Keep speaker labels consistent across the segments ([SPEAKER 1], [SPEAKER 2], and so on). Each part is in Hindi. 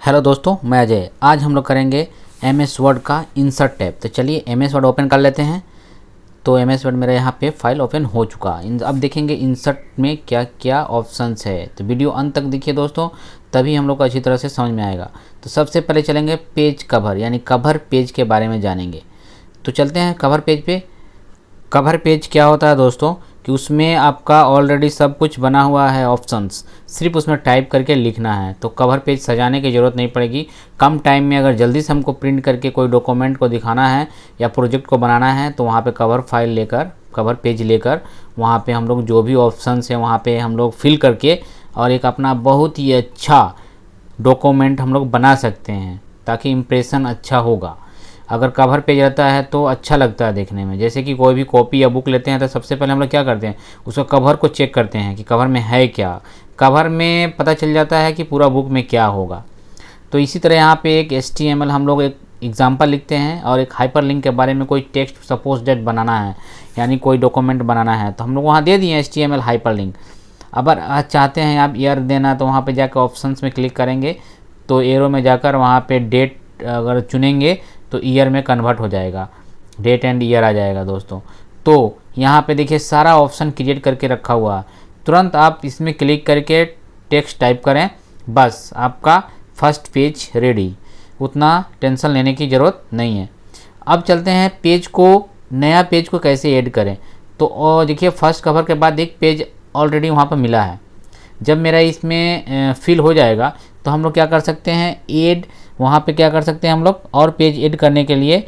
[SPEAKER 1] हेलो दोस्तों, मैं अजय। आज हम लोग करेंगे एमएस वर्ड का इंसर्ट टैब। तो चलिए एमएस वर्ड ओपन कर लेते हैं। तो एमएस वर्ड मेरा यहाँ पे फाइल ओपन हो चुका। अब देखेंगे इंसर्ट में क्या क्या ऑप्शंस है। तो वीडियो अंत तक देखिए दोस्तों, तभी हम लोग को अच्छी तरह से समझ में आएगा। तो सबसे पहले चलेंगे पेज कवर, यानी कवर पेज के बारे में जानेंगे। तो चलते हैं कवर पेज पे। कवर पेज क्या होता है दोस्तों कि उसमें आपका ऑलरेडी सब कुछ बना हुआ है ऑप्शंस, सिर्फ उसमें टाइप करके लिखना है। तो कवर पेज सजाने की ज़रूरत नहीं पड़ेगी। कम टाइम में अगर जल्दी से हमको प्रिंट करके कोई डॉक्यूमेंट को दिखाना है या प्रोजेक्ट को बनाना है, तो वहाँ पे कवर फाइल लेकर, कवर पेज लेकर वहाँ पे हम लोग जो भी ऑप्शंस है वहाँ पे हम लोग फिल करके और एक अपना बहुत ही अच्छा डॉक्यूमेंट हम लोग बना सकते हैं, ताकि इम्प्रेशन अच्छा होगा। अगर कवर पेज रहता है तो अच्छा लगता है देखने में। जैसे कि कोई भी कॉपी या बुक लेते हैं तो सबसे पहले हम लोग क्या करते हैं, उसका कवर को चेक करते हैं कि कवर में है क्या। कवर में पता चल जाता है कि पूरा बुक में क्या होगा। तो इसी तरह यहाँ पे एक HTML हम लोग एक एग्जाम्पल लिखते हैं और एक हाइपर लिंक के बारे में कोई टेक्स्ट सपोज डेट बनाना है, यानी कोई डॉक्यूमेंट बनाना है, तो हम लोग वहाँ दे दिए HTML हाइपर लिंक। अगर चाहते हैं आप ईयर देना, तो वहाँ पे जाकर ऑप्शंस में क्लिक करेंगे, तो एरो में जाकर वहाँ पे डेट अगर चुनेंगे तो ईयर में कन्वर्ट हो जाएगा, डेट एंड ईयर आ जाएगा दोस्तों। तो यहाँ पे देखिए सारा ऑप्शन क्रिएट करके रखा हुआ है। तुरंत आप इसमें क्लिक करके टेक्स्ट टाइप करें, बस आपका फर्स्ट पेज रेडी। उतना टेंशन लेने की ज़रूरत नहीं है। अब चलते हैं पेज को, नया पेज को कैसे ऐड करें। तो और देखिए फर्स्ट कवर के बाद एक पेज ऑलरेडी वहाँ पर मिला है। जब मेरा इसमें फिल हो जाएगा तो हम लोग क्या कर सकते हैं, ऐड, वहाँ पे क्या कर सकते हैं हम लोग, और पेज ऐड करने के लिए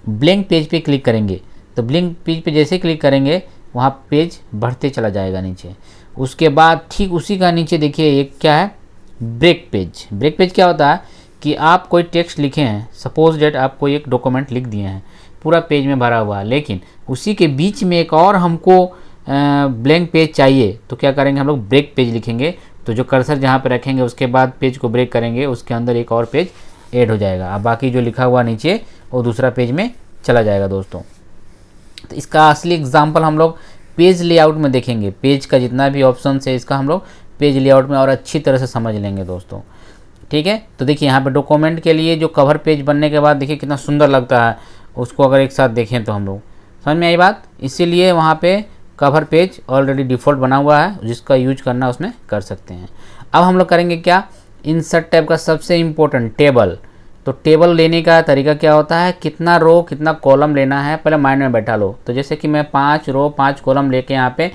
[SPEAKER 1] ब्लैंक पेज पे क्लिक करेंगे। तो ब्लैंक पेज पे जैसे क्लिक करेंगे वहाँ पेज बढ़ते चला जाएगा नीचे। उसके बाद ठीक उसी का नीचे देखिए एक क्या है, ब्रेक पेज। ब्रेक पेज क्या होता है कि आप कोई टेक्स्ट लिखे हैं, सपोज डेट आप कोई एक डॉक्यूमेंट लिख दिए हैं, पूरा पेज में भरा हुआ है, लेकिन उसी के बीच में एक और हमको ब्लैंक पेज चाहिए। तो क्या करेंगे हम लोग, ब्रेक पेज लिखेंगे। तो जो कर्सर जहाँ पे रखेंगे उसके बाद पेज को ब्रेक करेंगे, उसके अंदर एक और पेज ऐड हो जाएगा। अब बाकी जो लिखा हुआ नीचे वो दूसरा पेज में चला जाएगा दोस्तों। तो इसका असली एग्जांपल हम लोग पेज लेआउट में देखेंगे। पेज का जितना भी ऑप्शन है इसका हम लोग पेज लेआउट में और अच्छी तरह से समझ लेंगे दोस्तों, ठीक है। तो देखिए यहाँ पे डॉक्यूमेंट के लिए जो कवर पेज बनने के बाद देखिए कितना सुंदर लगता है, उसको अगर एक साथ देखें तो हम लोग समझ में आई बात। इसीलिए वहाँ पे कवर पेज ऑलरेडी डिफ़ॉल्ट बना हुआ है, जिसका यूज करना उसमें कर सकते हैं। अब हम लोग करेंगे क्या, इंसर्ट टैब का सबसे इम्पोर्टेंट टेबल। तो टेबल लेने का तरीका क्या होता है, कितना रो कितना कॉलम लेना है पहले माइंड में बैठा लो। तो जैसे कि मैं 5 रो 5 कॉलम लेके यहाँ पे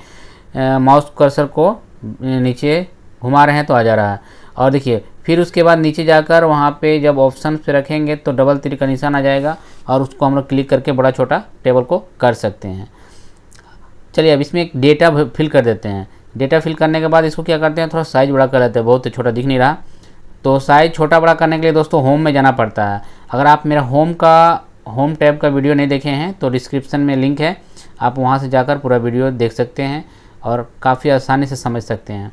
[SPEAKER 1] माउस कर्सर को नीचे घुमा रहे हैं तो आ जा रहा है। और देखिए फिर उसके बाद नीचे जाकर वहाँ पे जब ऑप्शन पे रखेंगे तो डबल तीर का निशान आ जाएगा और उसको हम लोग क्लिक करके बड़ा छोटा टेबल को कर सकते हैं। चलिए अब इसमें एक डेटा फिल कर देते हैं। डेटा फिल करने के बाद इसको क्या करते हैं, थोड़ा साइज़ बड़ा कर लेते हैं, बहुत छोटा दिख नहीं रहा। तो साइज़ छोटा बड़ा करने के लिए दोस्तों होम में जाना पड़ता है। अगर आप मेरा होम टैब का वीडियो नहीं देखे हैं तो डिस्क्रिप्शन में लिंक है, आप वहां से जाकर पूरा वीडियो देख सकते हैं और काफ़ी आसानी से समझ सकते हैं।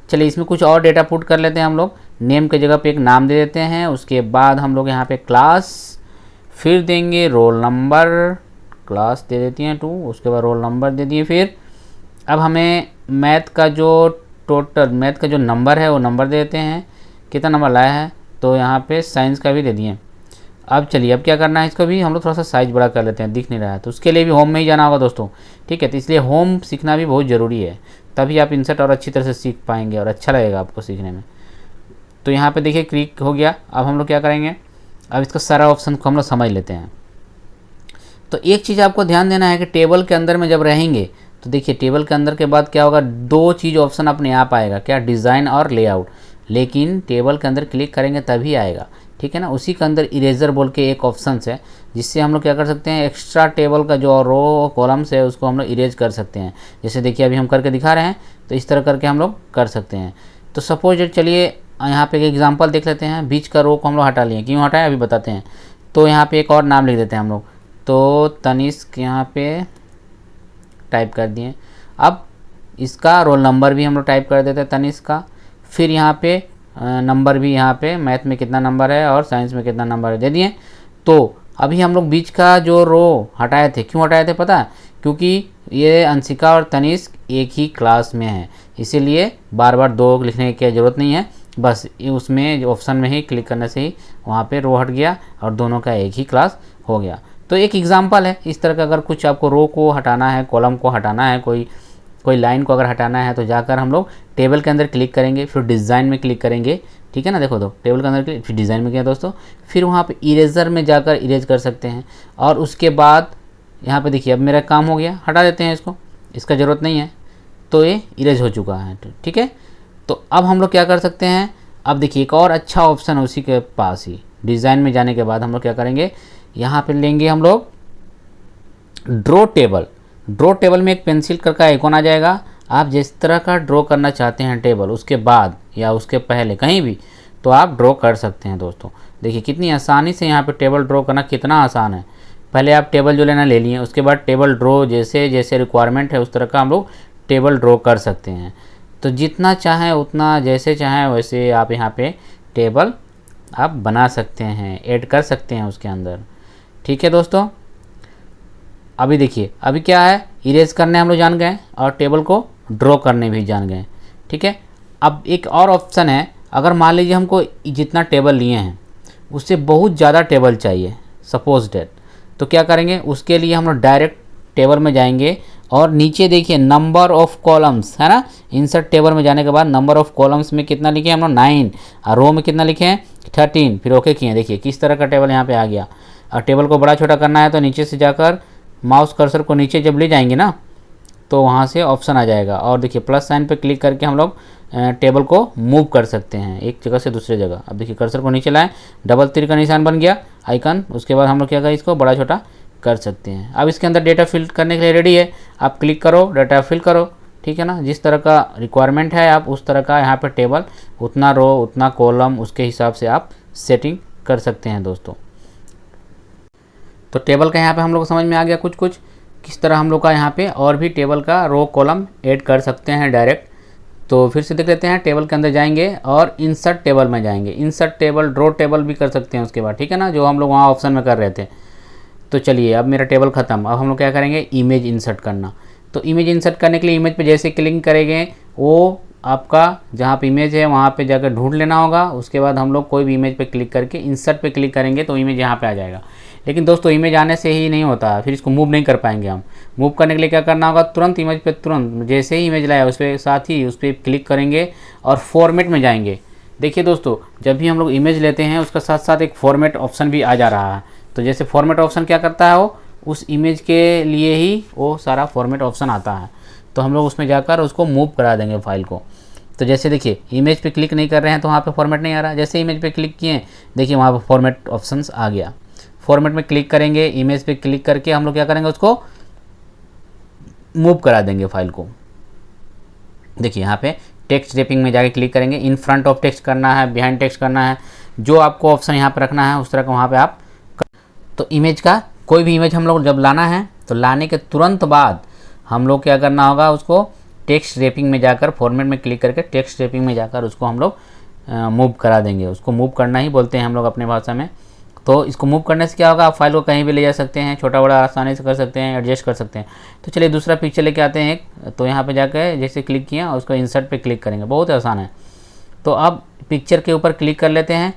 [SPEAKER 1] चलिए इसमें कुछ और डेटा पुट कर लेते हैं हम लोग। नेम की जगह पे एक नाम दे देते हैं। उसके बाद हम लोग यहाँ पे क्लास, फिर देंगे रोल नंबर, क्लास दे देती हैं 2, उसके बाद रोल नंबर दे दिए। फिर अब हमें मैथ का जो नंबर है वो नंबर दे देते हैं, कितना नंबर लाया है। तो यहाँ पे साइंस का भी दे दिए। अब चलिए अब क्या करना है, इसको भी हम लोग थोड़ा सा साइज़ बड़ा कर लेते हैं, दिख नहीं रहा है। तो उसके लिए भी होम में ही जाना होगा दोस्तों, ठीक है। तो इसलिए होम सीखना भी बहुत ज़रूरी है, तभी आप इंसर्ट और अच्छी तरह से सीख पाएंगे और अच्छा लगेगा आपको सीखने में। तो यहाँ पे देखिए क्लिक हो गया। अब हम लोग क्या करेंगे, अब इसका सारा ऑप्शन को हम लोग समझ लेते हैं। तो एक चीज़ आपको ध्यान देना है कि टेबल के अंदर में जब रहेंगे तो देखिए टेबल के अंदर के बाद क्या होगा, 2 चीज़ ऑप्शन अपने आप आएगा, क्या, डिज़ाइन और लेआउट। लेकिन टेबल के अंदर क्लिक करेंगे तभी आएगा, ठीक है ना। उसी के अंदर इरेजर बोल के एक ऑप्शन है, जिससे हम लोग क्या कर सकते हैं, एक्स्ट्रा टेबल का जो रो कॉलम्स है उसको हम लोग इरेज कर सकते हैं। जैसे देखिए अभी हम करके दिखा रहे हैं, तो इस तरह करके हम लोग कर सकते हैं। तो सपोज चलिए यहाँ पे एक एग्जाम्पल देख लेते हैं। बीच का रो को हम लोग हटा लिए, क्यों हटाएं अभी बताते हैं। तो यहाँ पे एक और नाम लिख देते हैं हम लोग। तो तनिष्क यहाँ पे टाइप कर दिए। अब इसका रोल नंबर भी हम लोग टाइप कर देते हैं तनिष्क का। फिर यहाँ पे नंबर भी, यहाँ पे मैथ में कितना नंबर है और साइंस में कितना नंबर है दे दिए। तो अभी हम लोग बीच का जो रो हटाए थे, क्यों हटाए थे पता है, क्योंकि ये अंशिका और तनिष्क एक ही क्लास में है, इसीलिए बार बार 2 लिखने की ज़रूरत नहीं है। बस उसमें ऑप्शन में ही क्लिक करने से ही वहाँ पे रो हट गया और दोनों का एक ही क्लास हो गया। तो एक एग्जांपल है इस तरह का। अगर कुछ आपको रो को हटाना है, कॉलम को हटाना है, कोई लाइन को अगर हटाना है तो जाकर हम लोग टेबल के अंदर क्लिक करेंगे, फिर डिज़ाइन में क्लिक करेंगे, ठीक है ना। देखो तो टेबल के अंदर फिर डिज़ाइन में गया दोस्तों, फिर वहाँ पे इरेजर में जाकर इरेज कर सकते हैं। और उसके बाद यहाँ पे देखिए अब मेरा काम हो गया, हटा देते हैं इसको, इसका ज़रूरत नहीं है, तो ये इरेज हो चुका है, ठीक है। तो अब हम लोग क्या कर सकते हैं, अब देखिए एक और अच्छा ऑप्शन है उसी के पास ही। डिज़ाइन में जाने के बाद हम लोग क्या करेंगे, यहाँ पे लेंगे हम लोग ड्रॉ टेबल। ड्रॉ टेबल में एक पेंसिल का आइकॉन आ जाएगा। आप जिस तरह का ड्रॉ करना चाहते हैं टेबल, उसके बाद या उसके पहले कहीं भी तो आप ड्रॉ कर सकते हैं दोस्तों। देखिए कितनी आसानी से यहाँ पे टेबल ड्रॉ करना कितना आसान है। पहले आप टेबल जो लेना ले लिए, उसके बाद टेबल ड्रॉ जैसे जैसे रिक्वायरमेंट है उस तरह का हम लोग टेबल ड्रॉ कर सकते हैं। तो जितना चाहें उतना, जैसे चाहें वैसे आप यहाँ पे टेबल आप बना सकते हैं, ऐड कर सकते हैं उसके अंदर, ठीक है दोस्तों। अभी देखिए अभी क्या है, इरेज करने हम लोग जान गए और टेबल को ड्रॉ करने भी जान गए, ठीक है। अब एक और ऑप्शन है, अगर मान लीजिए हमको जितना टेबल लिए हैं उससे बहुत ज़्यादा टेबल चाहिए, सपोज डेट, तो क्या करेंगे, उसके लिए हम लोग डायरेक्ट टेबल में जाएंगे और नीचे देखिए नंबर ऑफ़ कॉलम्स है ना। इंसर्ट टेबल में जाने के बाद नंबर ऑफ़ कॉलम्स में कितना लिखे हैं हम लोग 9, और रो में कितना लिखे हैं 13, फिर ओके किए। देखिए किस तरह का टेबल यहाँ पे आ गया। और टेबल को बड़ा छोटा करना है तो नीचे से जाकर माउस कर्सर को नीचे जब ले जाएंगे ना तो वहाँ से ऑप्शन आ जाएगा, और देखिए प्लस साइन पे क्लिक करके हम लोग टेबल को मूव कर सकते हैं एक जगह से दूसरे जगह। अब देखिए कर्सर को नीचे लाएं, डबल तीर का निशान बन गया आइकन। उसके बाद हम लोग क्या करें, इसको बड़ा छोटा कर सकते हैं। अब इसके अंदर डेटा फिल करने के लिए रेडी है, आप क्लिक करो, डेटा फिल करो, ठीक है ना। जिस तरह का रिक्वायरमेंट है आप उस तरह का यहाँ पर टेबल, उतना रो उतना कॉलम, उसके हिसाब से आप सेटिंग कर सकते हैं दोस्तों। तो टेबल का यहाँ पे हम लोग समझ में आ गया कुछ किस तरह हम लोग का यहाँ पे और भी टेबल का रो कॉलम ऐड कर सकते हैं डायरेक्ट। तो फिर से देख लेते हैं, टेबल के अंदर जाएंगे और इंसर्ट टेबल में जाएंगे। इंसर्ट टेबल, ड्रॉ टेबल भी कर सकते हैं उसके बाद, ठीक है ना, जो हम लोग वहाँ ऑप्शन में कर रहे थे। तो चलिए अब मेरा टेबल ख़त्म, अब हम लोग क्या करेंगे, इमेज इंसर्ट करना। तो इमेज इंसर्ट करने के लिए इमेज पे जैसे क्लिक करेंगे वो आपका जहाँ पे इमेज है वहाँ पे जाकर ढूंढ लेना होगा। उसके बाद हम लोग कोई भी इमेज पे क्लिक करके इंसर्ट पे क्लिक करेंगे तो इमेज यहाँ पे आ जाएगा। लेकिन दोस्तों इमेज आने से ही नहीं होता, फिर इसको मूव नहीं कर पाएंगे हम। मूव करने के लिए क्या करना होगा, तुरंत इमेज पे, तुरंत जैसे ही इमेज लाया उस पर साथ ही उस पर क्लिक करेंगे और फॉर्मेट में जाएंगे। देखिए दोस्तों जब भी हम लोग इमेज लेते हैं उसका साथ साथ एक फॉर्मेट ऑप्शन भी आ जा रहा है। तो जैसे फॉर्मेट ऑप्शन क्या करता है, वो उस इमेज के लिए ही वो सारा फॉर्मेट ऑप्शन आता है। तो हम लोग उसमें जाकर उसको मूव करा देंगे फाइल को। तो जैसे देखिए इमेज पे क्लिक नहीं कर रहे हैं तो वहाँ पे फॉर्मेट नहीं आ रहा। जैसे इमेज पे क्लिक किए देखिए वहाँ पे फॉर्मेट ऑप्शंस आ गया। फॉर्मेट में क्लिक करेंगे, इमेज पे क्लिक करके हम लोग क्या करेंगे, उसको मूव करा देंगे फाइल को। देखिए यहाँ पे टेक्स्ट रैपिंग में जाके क्लिक करेंगे, इन फ्रंट ऑफ टेक्स्ट करना है, बिहाइंड टेक्स्ट करना है, जो आपको ऑप्शन यहाँ पे रखना है उस तरह का वहाँ पे आप। तो इमेज का कोई भी इमेज हम लोग जब लाना है तो लाने के तुरंत बाद हम लोग क्या करना होगा, उसको टेक्स्ट रैपिंग में जाकर फॉर्मेट में क्लिक करके टेक्स्ट रैपिंग में जाकर उसको हम लोग मूव करा देंगे। उसको मूव करना ही बोलते हैं हम लोग अपने भाषा में। तो इसको मूव करने से क्या होगा, आप फाइल को कहीं भी ले जा सकते हैं, छोटा बड़ा आसानी से कर सकते हैं, एडजस्ट कर सकते हैं। तो चलिए दूसरा पिक्चर लेके आते हैं एक। तो यहाँ पे जाकर जैसे क्लिक किया उसको इंसर्ट पे क्लिक करेंगे, बहुत आसान है। तो अब पिक्चर के ऊपर क्लिक कर लेते हैं,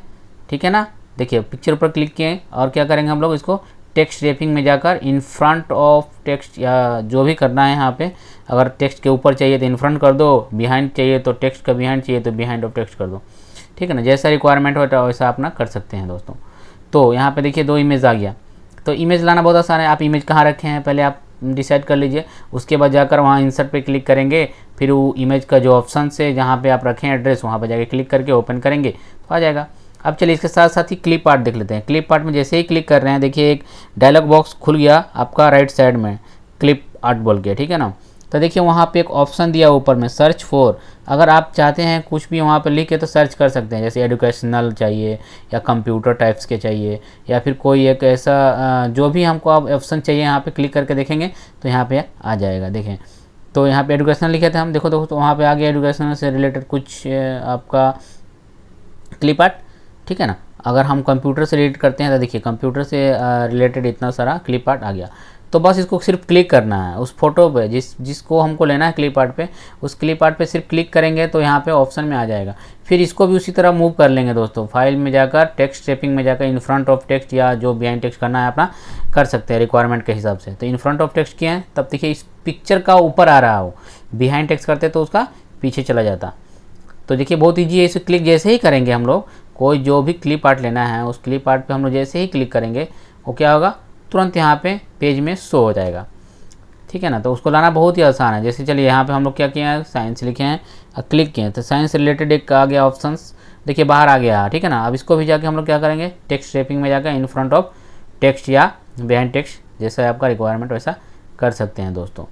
[SPEAKER 1] ठीक है ना। देखिए पिक्चर ऊपर क्लिक किए और क्या करेंगे हम लोग, इसको टेक्स्ट रैपिंग में जाकर इन फ्रंट ऑफ टेक्स्ट या जो भी करना है यहाँ पे, अगर टेक्स्ट के ऊपर चाहिए तो इन फ्रंट कर दो, बिहाइंड चाहिए तो टेक्स्ट का बिहाइंड चाहिए तो बिहाइंड ऑफ टेक्स्ट कर दो, ठीक है ना। जैसा रिक्वायरमेंट होता है वैसा अपना कर सकते हैं दोस्तों। तो यहाँ पे देखिए 2 इमेज आ गया। तो इमेज लाना बहुत आसान है, आप इमेज कहाँ रखे हैं पहले आप डिसाइड कर लीजिए। उसके बाद जाकर वहाँ इंसर्ट पे क्लिक करेंगे, फिर वो इमेज का जो ऑप्शन से जहाँ पे आप रखें एड्रेस वहाँ पे जाके क्लिक करके ओपन करेंगे तो आ जाएगा। अब चलिए इसके साथ साथ ही क्लिप आर्ट देख लेते हैं। क्लिप आर्ट में जैसे ही क्लिक कर रहे हैं देखिए एक डायलॉग बॉक्स खुल गया आपका राइट साइड में, क्लिप आर्ट बोल के, ठीक है ना। तो देखिए वहाँ पे एक ऑप्शन दिया ऊपर में, सर्च फॉर। अगर आप चाहते हैं कुछ भी वहाँ पे लिख के तो सर्च कर सकते हैं, जैसे एजुकेशनल चाहिए या कंप्यूटर टाइप्स के चाहिए या फिर कोई एक ऐसा जो भी हमको आप ऑप्शन चाहिए यहाँ पे क्लिक करके देखेंगे तो यहाँ पे आ जाएगा। देखें तो यहाँ पे एजुकेशनल लिखे थे हम, देखो तो वहाँ पे आ गया एजुकेशनल से रिलेटेड कुछ आपका क्लिप आर्ट, ठीक है ना। अगर हम कंप्यूटर से रिलेटेड करते हैं तो देखिए कंप्यूटर से रिलेटेड इतना सारा क्लिप आर्ट आ गया। तो बस इसको सिर्फ क्लिक करना है उस फोटो पे जिसको हमको लेना है क्लिप आर्ट पे, उस क्लिप आर्ट पे सिर्फ क्लिक करेंगे तो यहाँ पे ऑप्शन में आ जाएगा। फिर इसको भी उसी तरह मूव कर लेंगे दोस्तों, फाइल में जाकर टेक्स्ट रैपिंग में जाकर इन फ्रंट ऑफ टेक्स्ट या जो बिहाइंड टेक्स्ट करना है अपना कर सकते हैं रिक्वायरमेंट के हिसाब से। तो इन फ्रंट ऑफ टेक्स्ट किए हैं, तब देखिए इस पिक्चर का ऊपर आ रहा हो, बिहाइंड टेक्स्ट करते तो उसका पीछे चला जाता। तो देखिए बहुत ईजी है, इसे क्लिक जैसे ही करेंगे हम लोग, कोई जो भी क्लिप आर्ट लेना है उस क्लिप आर्ट पे हम लोग जैसे ही क्लिक करेंगे वो क्या होगा, तुरंत यहाँ पे पेज में शो हो जाएगा, ठीक है ना। तो उसको लाना बहुत ही आसान है। जैसे चलिए यहाँ पे हम लोग क्या किए हैं, साइंस लिखे हैं और क्लिक किए हैं, तो साइंस रिलेटेड एक आ गया ऑप्शंस, देखिए बाहर आ गया, ठीक है ना। अब इसको भी जाके हम लोग क्या करेंगे, टेक्स्ट रैपिंग में जाकर इन फ्रंट ऑफ टेक्स्ट या बिहाइंड टेक्स्ट जैसा आपका रिक्वायरमेंट वैसा कर सकते हैं दोस्तों।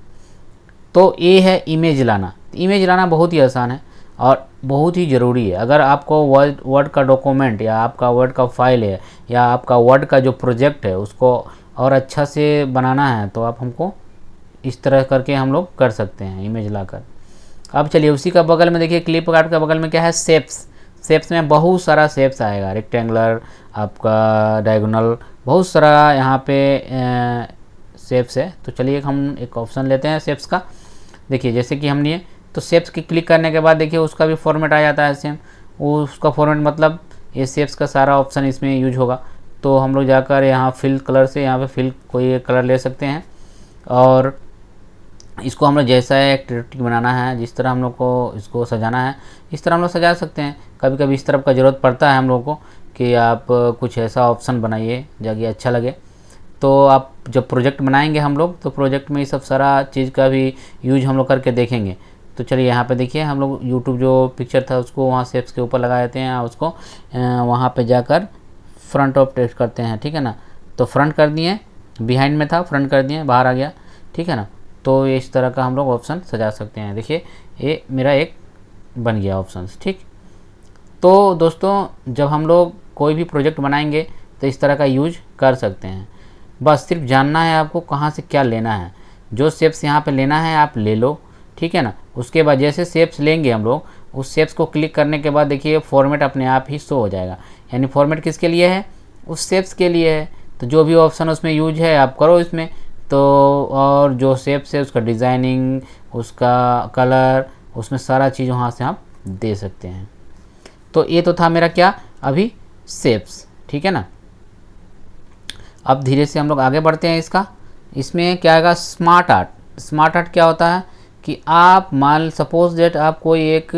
[SPEAKER 1] तो ये है इमेज लाना। इमेज लाना बहुत ही आसान है और बहुत ही ज़रूरी है। अगर आपको वर्ड का डॉक्यूमेंट या आपका वर्ड का फाइल है या आपका वर्ड का जो प्रोजेक्ट है उसको और अच्छा से बनाना है तो आप हमको इस तरह करके हम लोग कर सकते हैं इमेज लाकर। अब चलिए उसी का बगल में देखिए, क्लिप आर्ट का बगल में क्या है, शेप्स। शेप्स में बहुत सारा शेप्स आएगा, रेक्टेंगुलर, आपका डायगोनल, बहुत सारा यहाँ पे शेप्स है। तो चलिए हम एक ऑप्शन लेते हैं शेप्स का। देखिए जैसे कि हमने तो शेप्स की क्लिक करने के बाद देखिए उसका भी फॉर्मेट आ जाता है सेम, वो उसका फॉर्मेट मतलब ये शेप्स का सारा ऑप्शन इसमें यूज होगा। तो हम लोग जाकर यहाँ फिल कलर से यहाँ पे फिल कोई एक कलर ले सकते हैं और इसको हम लोग जैसा एक्टिविटी बनाना है, जिस तरह हम लोग को इसको सजाना है इस तरह हम लोग सजा सकते हैं। कभी कभी इस तरफ का ज़रूरत पड़ता है हम लोग को कि आप कुछ ऐसा ऑप्शन बनाइए जाके अच्छा लगे। तो आप जब प्रोजेक्ट बनाएंगे हम लोग तो प्रोजेक्ट में ये सब सारा चीज़ का भी यूज हम लोग करके देखेंगे। तो चलिए यहाँ पे देखिए हम लोग यूट्यूब जो पिक्चर था उसको वहाँ शेप्स के ऊपर लगा देते हैं, उसको वहाँ पे जाकर फ्रंट ऑफ टेक्स्ट करते हैं, ठीक है ना। तो फ्रंट कर दिए, बिहाइंड में था फ्रंट कर दिए, बाहर आ गया, ठीक है ना। तो इस तरह का हम लोग ऑप्शन सजा सकते हैं। देखिए ये मेरा एक बन गया ऑप्शन, ठीक। तो दोस्तों जब हम लोग कोई भी प्रोजेक्ट बनाएंगे तो इस तरह का यूज कर सकते हैं। बस सिर्फ जानना है आपको कहाँ से क्या लेना है, जो शेप्स यहाँ पे लेना है आप ले लो, ठीक है ना। उसके बाद जैसे शेप्स लेंगे हम लोग, उस शेप्स को क्लिक करने के बाद देखिए फॉर्मेट अपने आप ही शो हो जाएगा। यानी फॉर्मेट किसके लिए है, उस शेप्स के लिए है। तो जो भी ऑप्शन उसमें यूज है आप करो इसमें। तो और जो शेप्स है उसका डिज़ाइनिंग, उसका कलर, उसमें सारा चीज़ वहाँ से आप दे सकते हैं। तो ये तो था मेरा क्या अभी शेप्स, ठीक है ना। अब धीरे से हम लोग आगे बढ़ते हैं इसमें क्या आएगा, स्मार्ट आर्ट। स्मार्ट आर्ट क्या होता है कि आप मान सपोज दैट आप कोई एक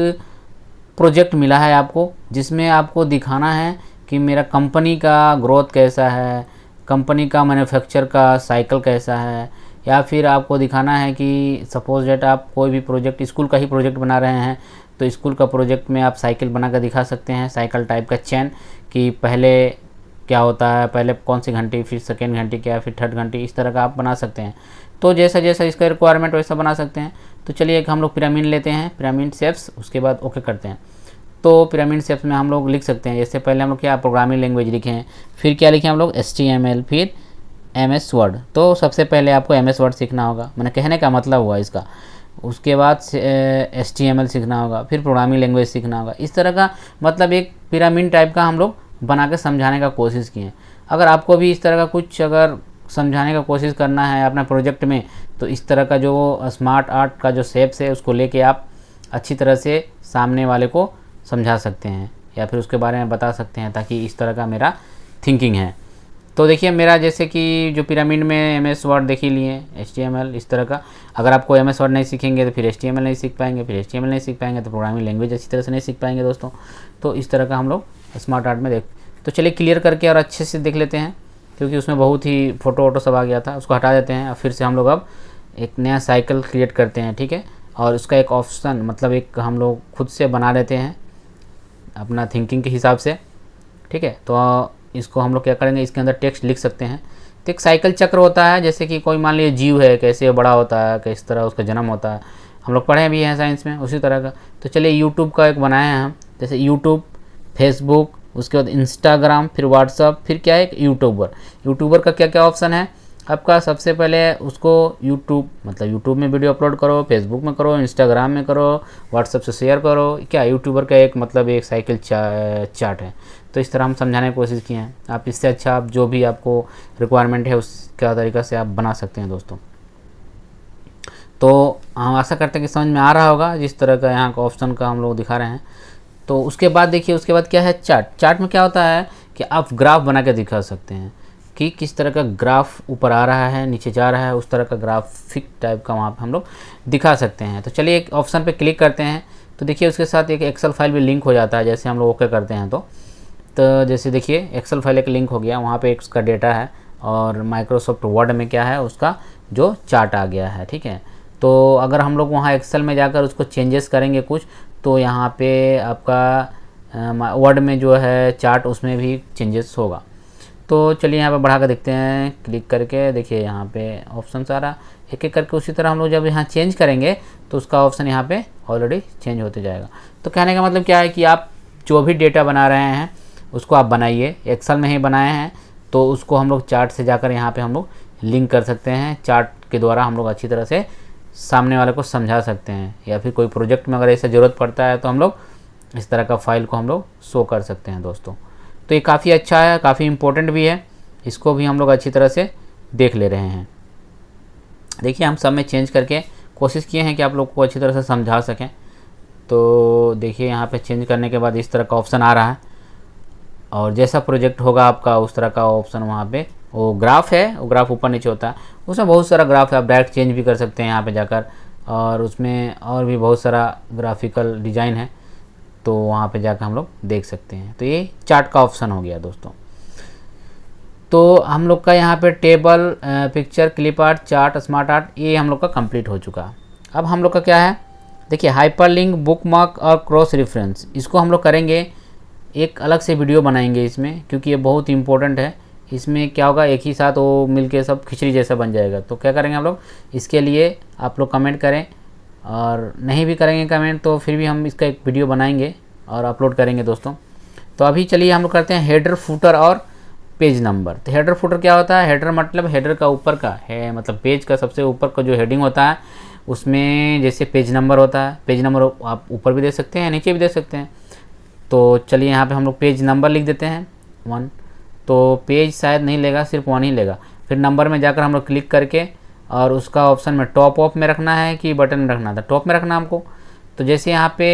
[SPEAKER 1] प्रोजेक्ट मिला है आपको जिसमें आपको दिखाना है कि मेरा कंपनी का ग्रोथ कैसा है, कंपनी का मैन्युफैक्चर का साइकिल कैसा है, या फिर आपको दिखाना है कि सपोज दैट आप कोई भी प्रोजेक्ट स्कूल का ही प्रोजेक्ट बना रहे हैं तो स्कूल का प्रोजेक्ट में आप साइकिल बना कर दिखा सकते हैं, साइकिल टाइप का चेन, कि पहले क्या होता है, पहले कौन सी घंटी, फिर सेकेंड घंटी क्या, फिर थर्ड घंटी, इस तरह का आप बना सकते हैं। तो जैसा जैसा इसका रिक्वायरमेंट वैसा बना सकते हैं। तो चलिए एक हम लोग पिरामिड लेते हैं, पिरामिड शेप्स, उसके बाद ओके करते हैं। तो पिरामिड शेप्स में हम लोग लिख सकते हैं, जैसे पहले हम लोग क्या प्रोग्रामिंग लैंग्वेज लिखे हैं, फिर क्या लिखे हम लोग HTML, फिर MS वर्ड। तो सबसे पहले आपको MS वर्ड सीखना होगा, मैंने कहने का मतलब हुआ इसका। उसके बाद HTML सीखना होगा, फिर प्रोग्रामिंग लैंग्वेज सीखना होगा। इस तरह का मतलब एक पिरामिड टाइप का हम लोग बना के समझाने का कोशिश किए। अगर आपको भी इस तरह का कुछ अगर समझाने का कोशिश करना है अपना प्रोजेक्ट में, तो इस तरह का जो स्मार्ट आर्ट का जो शेप्स है उसको लेके आप अच्छी तरह से सामने वाले को समझा सकते हैं या फिर उसके बारे में बता सकते हैं, ताकि इस तरह का मेरा थिंकिंग है। तो देखिए मेरा जैसे कि जो पिरामिड में MS वर्ड देख ही लिए, HTML इस तरह का। अगर आपको MS वर्ड नहीं सीखेंगे तो फिर HTML नहीं सीख पाएंगे, फिर HTML नहीं सीख पाएंगे तो प्रोग्रामिंग लैंग्वेज अच्छी तरह से नहीं सीख पाएंगे दोस्तों। तो इस तरह का हम लोग स्मार्ट आर्ट में देख, तो चलिए क्लियर करके और अच्छे से देख लेते हैं, क्योंकि उसमें बहुत ही फ़ोटो वोटो सब आ गया था, उसको हटा देते हैं। और फिर से हम लोग अब एक नया साइकिल क्रिएट करते हैं, ठीक है। और उसका एक ऑप्शन मतलब एक हम लोग खुद से बना लेते हैं अपना थिंकिंग के हिसाब से, ठीक है। तो इसको हम लोग क्या करेंगे, इसके अंदर टेक्स्ट लिख सकते हैं। तो एक साइकिल चक्र होता है, जैसे कि कोई मान लीजिए जीव है, कैसे बड़ा होता है, किस तरह उसका जन्म होता है, हम लोग पढ़े भी हैं साइंस में, उसी तरह का। तो चलिए यूट्यूब का एक बनाए हैं हम, जैसे यूट्यूब, फेसबुक, उसके बाद इंस्टाग्राम, फिर व्हाट्सअप, फिर क्या है यूट्यूबर। यूट्यूबर का क्या क्या ऑप्शन है आपका, सबसे पहले उसको यूट्यूब मतलब यूट्यूब में वीडियो अपलोड करो, फेसबुक में करो, इंस्टाग्राम में करो, व्हाट्सअप से शेयर करो, क्या यूट्यूबर का एक मतलब एक साइकिल चार्ट है। तो इस तरह हम समझाने की कोशिश किए हैं। आप इससे अच्छा आप जो भी आपको रिक्वायरमेंट है उसका तरीक़ा से आप बना सकते हैं दोस्तों। तो हम आशा करते हैं कि समझ में आ रहा होगा जिस तरह का यहाँ का ऑप्शन का हम लोग दिखा रहे हैं। तो उसके बाद देखिए, उसके बाद क्या है, चार्ट। चार्ट में क्या होता है कि आप ग्राफ बना के दिखा सकते हैं कि किस तरह का ग्राफ ऊपर आ रहा है, नीचे जा रहा है, उस तरह का ग्राफिक टाइप का वहाँ पे हम लोग दिखा सकते हैं। तो चलिए एक ऑप्शन पे क्लिक करते हैं। तो देखिए उसके साथ एक एक्सेल फाइल भी लिंक हो जाता है जैसे हम लोग ओके करते हैं। तो जैसे देखिए एक्सेल फाइल एक लिंक हो गया, वहाँ पे उसका डेटा है और माइक्रोसॉफ्ट वर्ड में क्या है उसका जो चार्ट आ गया है। ठीक है, तो अगर हम लोग वहाँ एक्सेल में जाकर उसको चेंजेस करेंगे कुछ, तो यहाँ पे आपका वर्ड में जो है चार्ट उसमें भी चेंजेस होगा। तो चलिए यहाँ पे बढ़ा कर देखते हैं, क्लिक करके देखिए यहाँ पे ऑप्शन सारा एक एक करके उसी तरह हम लोग जब यहाँ चेंज करेंगे तो उसका ऑप्शन यहाँ पे ऑलरेडी चेंज होते जाएगा। तो कहने का मतलब क्या है कि आप जो भी डेटा बना रहे हैं उसको आप बनाइए, एक्सेल में ही बनाए हैं तो उसको हम लोग चार्ट से जाकर यहाँ पे हम लोग लिंक कर सकते हैं। चार्ट के द्वारा हम लोग अच्छी तरह से सामने वाले को समझा सकते हैं, या फिर कोई प्रोजेक्ट में अगर ऐसा ज़रूरत पड़ता है तो हम लोग इस तरह का फाइल को हम लोग शो कर सकते हैं दोस्तों। तो ये काफ़ी अच्छा है, काफ़ी इम्पोर्टेंट भी है, इसको भी हम लोग अच्छी तरह से देख ले रहे हैं। देखिए हम सब में चेंज करके कोशिश किए हैं कि आप लोग को अच्छी तरह से समझा सकें। तो देखिए यहाँ पे चेंज करने के बाद इस तरह का ऑप्शन आ रहा है और जैसा प्रोजेक्ट होगा आपका उस तरह का ऑप्शन वहाँ पे वो ग्राफ है, वो ग्राफ ऊपर नीचे होता है, उसमें बहुत सारा ग्राफ है, आप डायरेक्ट चेंज भी कर सकते हैं यहाँ पे जाकर, और उसमें और भी बहुत सारा ग्राफिकल डिज़ाइन है तो वहाँ पे जाकर हम लोग देख सकते हैं। तो ये चार्ट का ऑप्शन हो गया दोस्तों। तो हम लोग का यहाँ पे table, picture, clip art, chart, smart art, ये हम लोग का कंप्लीट हो चुका। अब हम लोग का क्या है, देखिए हाइपरलिंक, बुकमार्क और क्रॉस रेफरेंस, इसको हम लोग करेंगे, एक अलग से वीडियो बनाएंगे इसमें, क्योंकि ये बहुत इंपॉर्टेंट है। इसमें क्या होगा, एक ही साथ वो मिलके सब खिचड़ी जैसा बन जाएगा। तो क्या करेंगे हम लोग, इसके लिए आप लोग कमेंट करें, और नहीं भी करेंगे कमेंट तो फिर भी हम इसका एक वीडियो बनाएंगे और अपलोड करेंगे दोस्तों। तो अभी चलिए हम लोग करते हैं हेडर, फुटर और पेज नंबर। तो हेडर फुटर क्या होता है, हेडर मतलब हेडर का ऊपर का है, मतलब पेज का सबसे ऊपर का जो हेडिंग होता है उसमें जैसे पेज नंबर होता है, पेज नंबर आप ऊपर भी दे सकते हैं, नीचे भी दे सकते हैं। तो चलिए यहाँ पे हम लोग पेज नंबर लिख देते हैं 1। तो पेज शायद नहीं लेगा, सिर्फ 1 ही लेगा। फिर नंबर में जाकर हम लोग क्लिक करके और उसका ऑप्शन में टॉप ऑफ में रखना है कि बटन में रखना था, टॉप में रखना हमको। तो जैसे यहाँ पे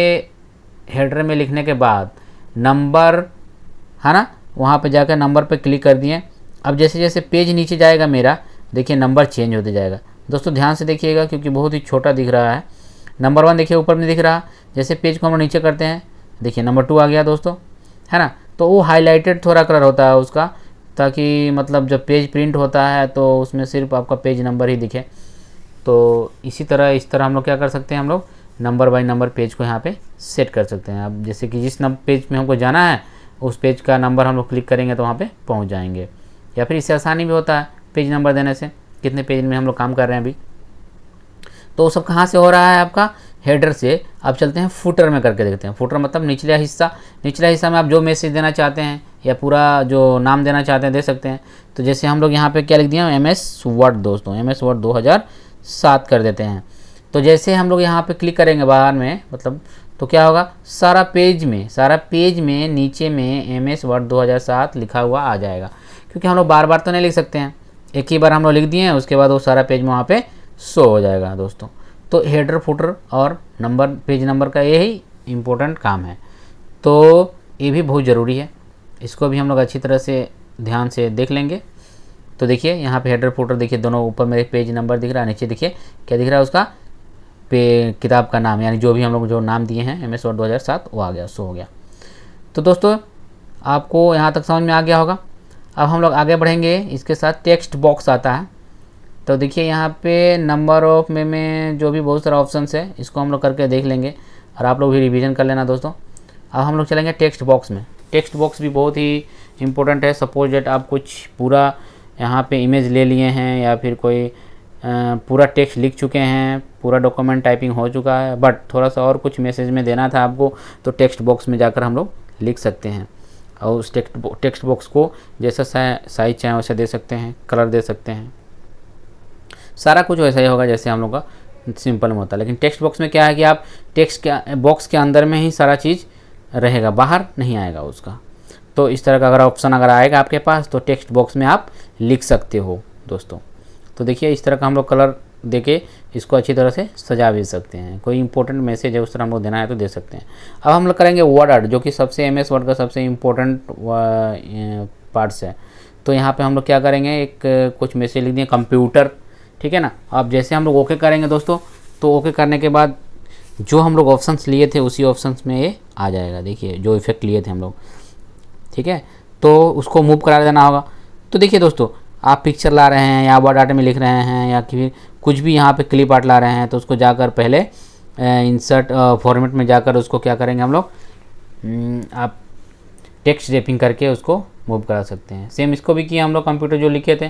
[SPEAKER 1] हेडर में लिखने के बाद नंबर है ना, वहाँ पे जाकर नंबर पे क्लिक कर दिए। अब जैसे जैसे पेज नीचे जाएगा मेरा, देखिए नंबर चेंज होते जाएगा दोस्तों, ध्यान से देखिएगा क्योंकि बहुत ही छोटा दिख रहा है। नंबर 1 देखिए ऊपर में दिख रहा, जैसे पेज को हम नीचे करते हैं देखिए नंबर 2 आ गया दोस्तों, है ना। तो वो हाईलाइटेड थोड़ा कलर होता है उसका, ताकि मतलब जब पेज प्रिंट होता है तो उसमें सिर्फ आपका पेज नंबर ही दिखे। तो इस तरह हम लोग क्या कर सकते हैं, हम लोग नंबर बाय नंबर पेज को यहाँ पे सेट कर सकते हैं। अब जैसे कि जिस पेज में हमको जाना है उस पेज का नंबर हम लोग क्लिक करेंगे तो वहाँ पे पहुँच जाएंगे। या फिर इससे आसानी भी होता है पेज नंबर देने से, कितने पेज में हम लोग काम कर रहे हैं अभी। तो सब कहाँ से हो रहा है, आपका हेडर से। अब चलते हैं फुटर में करके देखते हैं। फुटर मतलब निचला हिस्सा में आप जो मैसेज देना चाहते हैं या पूरा जो नाम देना चाहते हैं दे सकते हैं। तो जैसे हम लोग यहाँ पे क्या लिख दिया, MS वर्ड दोस्तों, MS वर्ड 2007 कर देते हैं। तो जैसे हम लोग यहाँ पे क्लिक करेंगे बाहर में, मतलब तो क्या होगा, सारा पेज में नीचे में MS वर्ड 2007 लिखा हुआ आ जाएगा। क्योंकि हम लोग बार बार तो नहीं लिख सकते हैं, एक ही बार हम लोग लिख दिए हैं, उसके बाद वो सारा पेज में वहाँ पे शो हो जाएगा दोस्तों। तो हेडर, फुटर और नंबर, पेज नंबर का यही इम्पोर्टेंट काम है। तो ये भी बहुत ज़रूरी है, इसको भी हम लोग अच्छी तरह से ध्यान से देख लेंगे। तो देखिए यहाँ पे हेडर, फुटर देखिए दोनों, ऊपर मेरे पेज नंबर दिख रहा है, नीचे देखिए क्या दिख रहा है उसका किताब का नाम, यानी जो भी हम लोग जो नाम दिए हैं MS वर्ड 2007 वो आ गया, शो हो गया। तो दोस्तों आपको यहाँ तक समझ में आ गया होगा। अब हम लोग आगे बढ़ेंगे, इसके साथ टेक्स्ट बॉक्स आता है। तो देखिए यहाँ पे नंबर ऑफ में जो भी बहुत सारा ऑप्शंस है, इसको हम लोग करके देख लेंगे और आप लोग भी रिवीजन कर लेना दोस्तों। अब हम लोग चलेंगे टेक्स्ट बॉक्स में। टेक्स्ट बॉक्स भी बहुत ही इम्पोर्टेंट है। सपोज डेट आप कुछ पूरा यहाँ पे इमेज ले लिए हैं या फिर कोई पूरा टेक्स्ट लिख चुके हैं, पूरा डॉक्यूमेंट टाइपिंग हो चुका है, बट थोड़ा सा और कुछ मैसेज में देना था आपको, तो टेक्स्ट बॉक्स में जाकर हम लोग लिख सकते हैं। और उस टेक्स्ट बॉक्स को जैसा साइज चाहे वैसा दे सकते हैं, कलर दे सकते हैं, सारा कुछ वैसा ही होगा जैसे हम लोग का सिंपल में होता है। लेकिन टेक्स्ट बॉक्स में क्या है कि आप टेक्स्ट के बॉक्स के अंदर में ही सारा चीज़ रहेगा, बाहर नहीं आएगा उसका। तो इस तरह का अगर ऑप्शन अगर आएगा आपके पास तो टेक्स्ट बॉक्स में आप लिख सकते हो दोस्तों। तो देखिए इस तरह का हम लोग कलर देके इसको अच्छी तरह से सजा भी सकते हैं। कोई इंपॉर्टेंट मैसेज है उस तरह हम लोग देना है तो दे सकते हैं। अब हम लोग करेंगे वर्ड आर्ट, जो कि सबसे MS वर्ड का सबसे इम्पोर्टेंट पार्ट्स है। तो यहाँ पे हम लोग क्या करेंगे, एक कुछ मैसेज लिख दिए कंप्यूटर, ठीक है ना। अब जैसे हम लोग ओके करेंगे दोस्तों, तो ओके करने के बाद जो हम लोग ऑप्शंस लिए थे उसी ऑप्शंस में ये आ जाएगा। देखिए जो इफेक्ट लिए थे हम लोग, ठीक है, तो उसको मूव करा देना होगा। तो देखिए दोस्तों, आप पिक्चर ला रहे हैं या वर्ड आर्ट में लिख रहे हैं या फिर कुछ भी यहाँ पे क्लिप आर्ट ला रहे हैं, तो उसको जाकर पहले इंसर्ट फॉर्मेट में जाकर उसको क्या करेंगे हम लोग, आप टेक्स्ट रैपिंग करके उसको मूव करा सकते हैं। सेम इसको भी किया हम लोग कंप्यूटर जो लिखे थे।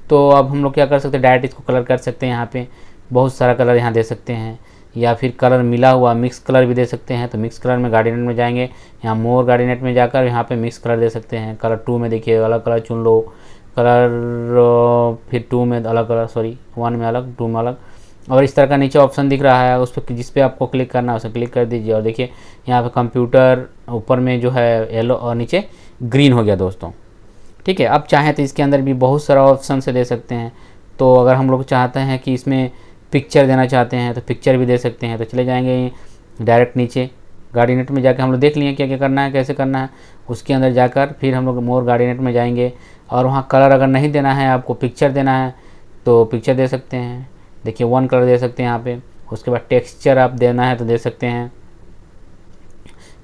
[SPEAKER 1] तो अब हम लोग क्या कर सकते हैं, डायरेक्ट इसको कलर कर सकते हैं। यहाँ पे बहुत सारा कलर यहाँ दे सकते हैं, या फिर कलर मिला हुआ मिक्स कलर भी दे सकते हैं। तो मिक्स कलर में गार्डिनेट में जाएंगे, यहाँ मोर गार्डिनेट में जाकर यहाँ पे मिक्स कलर दे सकते हैं। कलर 2 में देखिए अलग कलर चुन लो, कलर फिर 2 में अलग कलर, सॉरी 1 में अलग, 2 में अलग। और इस तरह का नीचे ऑप्शन दिख रहा है, उस पर जिस पे आपको क्लिक करना है उसे क्लिक कर दीजिए। और देखिए यहाँ पे कंप्यूटर ऊपर में जो है येलो और नीचे ग्रीन हो गया दोस्तों, ठीक है। अब चाहें तो इसके अंदर भी बहुत सारा ऑप्शन से दे सकते हैं। तो अगर हम लोग चाहते हैं कि इसमें पिक्चर देना चाहते हैं तो पिक्चर भी दे सकते हैं। तो चले जाएंगे डायरेक्ट नीचे गार्डिनेट में जाकर, हम लोग देख लिए क्या क्या करना है कैसे करना है। उसके अंदर जाकर फिर हम लोग मोर गार्डिनेट में जाएंगे, और वहाँ कलर अगर नहीं देना है आपको, पिक्चर देना है तो पिक्चर दे सकते हैं। देखिए 1 कलर दे सकते हैं यहाँ पे। उसके बाद टेक्सचर आप देना है तो दे सकते हैं,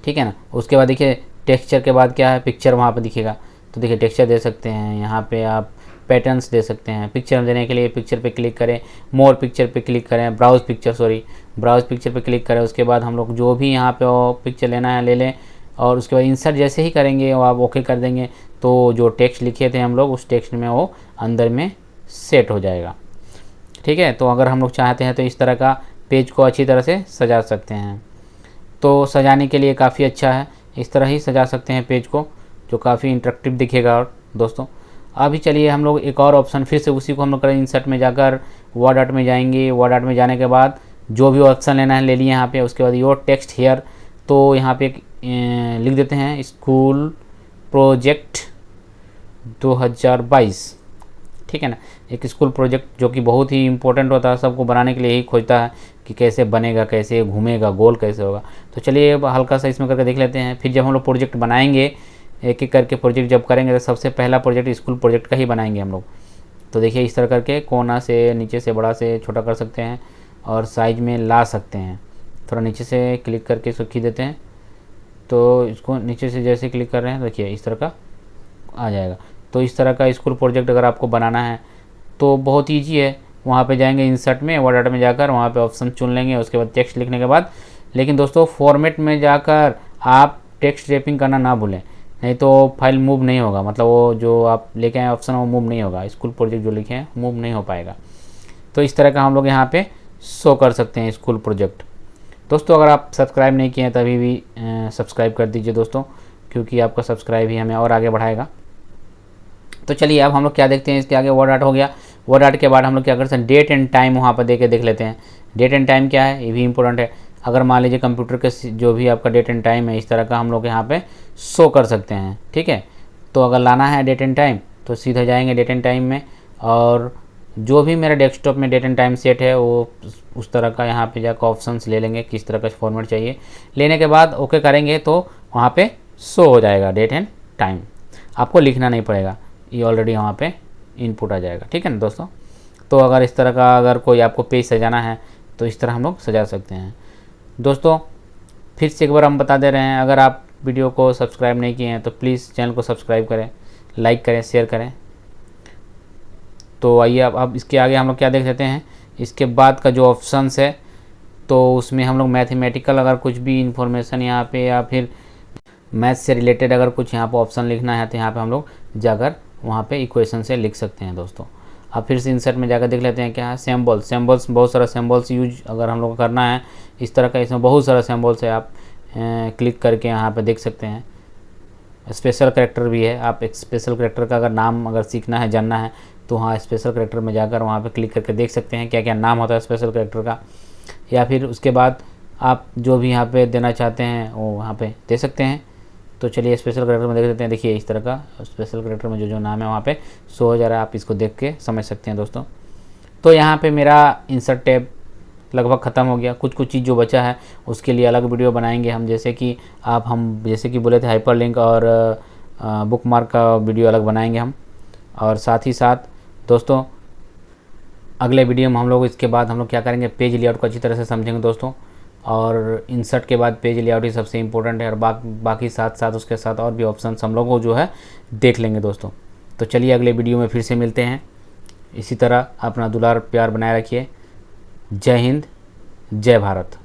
[SPEAKER 1] ठीक है ना। उसके बाद देखिए टेक्सचर के बाद क्या है, पिक्चर वहाँ पर दिखेगा। तो देखिए टेक्सचर दे सकते हैं। यहाँ पे आप पैटर्न्स दे सकते हैं। पिक्चर देने के लिए पिक्चर पे क्लिक करें, मोर पिक्चर पे क्लिक करें, ब्राउज पिक्चर पे क्लिक करें। उसके बाद हम लोग जो भी यहाँ पे पिक्चर लेना है ले लें, और उसके बाद इंसर्ट जैसे ही करेंगे और आप ओके कर देंगे तो जो टेक्स्ट लिखे थे हम लोग उस टेक्स्ट में वो अंदर में सेट हो जाएगा, ठीक है। तो अगर हम लोग चाहते हैं तो इस तरह का पेज को अच्छी तरह से सजा सकते हैं। तो सजाने के लिए काफ़ी अच्छा है, इस तरह ही सजा सकते हैं पेज को, जो काफ़ी इंटरेक्टिव दिखेगा। और दोस्तों अभी चलिए हम लोग एक और ऑप्शन फिर से उसी को हम लोग करें, इंसर्ट में जाकर वर्ड आर्ट में जाएंगे। वर्ड आर्ट में जाने के बाद जो भी ऑप्शन लेना है ले लिए यहाँ पे। उसके बाद योर टेक्स्ट हेयर, तो यहाँ पे लिख देते हैं स्कूल प्रोजेक्ट 2022, ठीक है ना। एक स्कूल प्रोजेक्ट जो कि बहुत ही इंपॉर्टेंट होता है, सबको बनाने के लिए यही खोजता है कि कैसे बनेगा, कैसे घूमेगा, गोल कैसे होगा। तो चलिए अब हल्का सा इसमें करके देख लेते हैं। फिर जब हम लोग प्रोजेक्ट बनाएंगे, एक एक करके प्रोजेक्ट जब करेंगे तो सबसे पहला प्रोजेक्ट स्कूल प्रोजेक्ट का ही बनाएंगे हम लोग। तो देखिए इस तरह करके कोना से नीचे से बड़ा से छोटा कर सकते हैं और साइज में ला सकते हैं। थोड़ा नीचे से क्लिक करके इसको खींच देते हैं, तो इसको नीचे से जैसे क्लिक कर रहे हैं देखिए इस तरह का आ जाएगा। तो इस तरह का स्कूल प्रोजेक्ट अगर आपको बनाना है तो बहुत ईजी है। वहाँ पे जाएंगे इंसर्ट में, वर्ड आर्ट में जाकर वहाँ पे ऑप्शन चुन लेंगे। उसके बाद टेक्स्ट लिखने के बाद, लेकिन दोस्तों फॉर्मेट में जाकर आप टेक्स्ट रैपिंग करना ना भूलें, नहीं तो फाइल मूव नहीं होगा। मतलब वो जो आप लेके आए ऑप्शन वो मूव नहीं होगा, स्कूल प्रोजेक्ट जो लिखे हैं मूव नहीं हो पाएगा। तो इस तरह का हम लोग यहाँ पे शो कर सकते हैं स्कूल प्रोजेक्ट। दोस्तों अगर आप सब्सक्राइब नहीं किए हैं तभी भी सब्सक्राइब कर दीजिए दोस्तों, क्योंकि आपका सब्सक्राइब ही हमें और आगे बढ़ाएगा। तो चलिए अब हम लोग क्या देखते हैं, इसके आगे वर्ड आर्ट हो गया। वर्ड आर्ट के बाद हम लोग क्या करते हैं, डेट एंड टाइम वहाँ पर देख लेते हैं। डेट एंड टाइम क्या है, ये भी इंपॉर्टेंट है। अगर मान लीजिए कंप्यूटर के जो भी आपका डेट एंड टाइम है, इस तरह का हम लोग यहाँ पे शो कर सकते हैं, ठीक है। तो अगर लाना है डेट एंड टाइम तो सीधा जाएंगे डेट एंड टाइम में, और जो भी मेरा डेस्कटॉप में डेट एंड टाइम सेट है वो उस तरह का यहाँ पे जाकर ऑप्शंस ले लेंगे, किस तरह का फॉर्मेट चाहिए। लेने के बाद ओके करेंगे तो वहाँ पे शो हो जाएगा डेट एंड टाइम, आपको लिखना नहीं पड़ेगा, ये ऑलरेडी वहाँ पे इनपुट आ जाएगा, ठीक है ना दोस्तों। तो अगर इस तरह का अगर कोई आपको पेज सजाना है तो इस तरह हम लोग सजा सकते हैं। दोस्तों फिर से एक बार हम बता दे रहे हैं, अगर आप वीडियो को सब्सक्राइब नहीं किए हैं तो प्लीज़ चैनल को सब्सक्राइब करें, लाइक करें, शेयर करें। तो आइए अब इसके आगे हम लोग क्या देख लेते हैं। इसके बाद का जो ऑप्शंस है तो उसमें हम लोग मैथमेटिकल अगर कुछ भी इंफॉर्मेशन यहाँ पे या फिर मैथ से रिलेटेड अगर कुछ यहाँ पे ऑप्शन लिखना है तो यहाँ पे हम लोग जाकर वहाँ पे इक्वेशन से लिख सकते हैं दोस्तों। अब फिर से इंसर्ट में जाकर देख लेते हैं क्या है, सिंबल्स, बहुत सारा सिंबल्स यूज अगर हम लोग को करना है इस तरह का, इसमें बहुत सारा सिंबल्स है। आप क्लिक करके यहाँ पे देख सकते हैं। स्पेशल कैरेक्टर भी है, आप एक स्पेशल कैरेक्टर का अगर नाम अगर सीखना है, जानना है तो हाँ स्पेशल कैरेक्टर में जाकर वहाँ पे क्लिक करके देख सकते हैं क्या क्या नाम होता है स्पेशल कैरेक्टर का। या फिर उसके बाद आप जो भी यहाँ पे देना चाहते हैं वो वहाँ पे दे सकते हैं। तो चलिए स्पेशल करेक्टर में देख लेते हैं। देखिए इस तरह का स्पेशल करेक्टर में जो जो नाम है वहाँ पे शो हो जा रहा है, आप इसको देख के समझ सकते हैं दोस्तों। तो यहाँ पे मेरा इंसर्ट टैब लगभग ख़त्म हो गया। कुछ कुछ चीज़ जो बचा है उसके लिए अलग वीडियो बनाएंगे हम, जैसे कि हम जैसे कि बोले थे हाइपर लिंक और बुक मार्क का वीडियो अलग बनाएंगे हम। और साथ ही साथ दोस्तों अगले वीडियो में हम लोग इसके बाद हम लोग क्या करेंगे, पेज लेआउट को अच्छी तरह से समझेंगे दोस्तों। और इंसर्ट के बाद पेज लेआउट ही सबसे इम्पोर्टेंट है, और बाकी साथ साथ उसके साथ और भी ऑप्शंस हम लोग को जो है देख लेंगे दोस्तों। तो चलिए अगले वीडियो में फिर से मिलते हैं। इसी तरह अपना दुलार प्यार बनाए रखिए। जय हिंद, जय भारत।